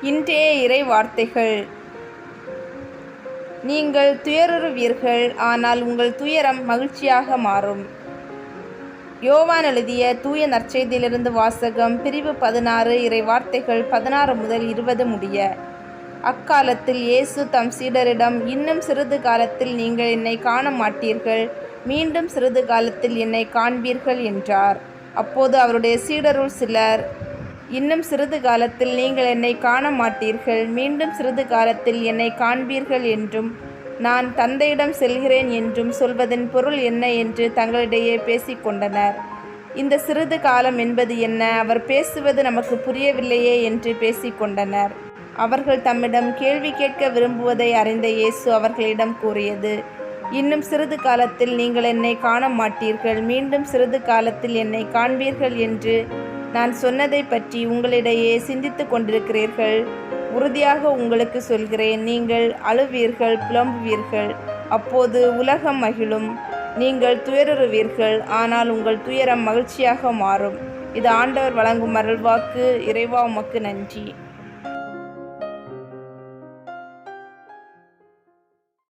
இன்றைய இறை வார்த்தைகள். நீங்கள் துயருறுவீர்கள், ஆனால் உங்கள் துயரம் மகிழ்ச்சியாக மாறும். யோவான் எழுதிய தூய நற்செய்தியிலிருந்து வாசகம். பிரிவு 16, இறை வார்த்தைகள் 16 முதல் 20 முடிய. அக்காலத்தில் இயேசு தம் சீடரிடம், இன்னும் சிறிது காலத்தில் நீங்கள் என்னை காண மாட்டீர்கள், மீண்டும் சிறிது காலத்தில் என்னை காண்பீர்கள் என்றார். அப்போது அவருடைய சீடருள் சிலர், இன்னும் சிறிது காலத்தில் நீங்கள் என்னை காண மாட்டீர்கள், மீண்டும் சிறிது காலத்தில் என்னை காண்பீர்கள் என்றும், நான் தந்தையிடம் செல்கிறேன் என்றும் சொல்வதன் பொருள் என்ன என்று தங்களிடையே பேசிக்கொண்டனர். இந்த சிறிது காலம் என்பது என்ன? அவர் பேசுவது நமக்கு புரியவில்லையே என்று பேசிக்கொண்டனர். அவர்கள் தம்மிடம் கேள்வி கேட்க விரும்புவதை அறிந்த இயேசு அவர்களிடம் கூறியது, இன்னும் சிறிது காலத்தில் நீங்கள் என்னை காண மாட்டீர்கள், மீண்டும் சிறிது காலத்தில் என்னை காண்பீர்கள் என்று நான் சொன்னதை பற்றி உங்களிடையே சிந்தித்து கொண்டிருக்கிறீர்கள். உறுதியாக உங்களுக்கு சொல்கிறேன், நீங்கள் அழுவீர்கள், புலம்புவீர்கள். அப்போது உலகம் மகிழும். நீங்கள் துயருறுவீர்கள், ஆனால் உங்கள் துயரம் மகிழ்ச்சியாக மாறும். இது ஆண்டவர் வழங்கும் அருள்வாக்கு. இறைவா, உமக்கு நன்றி.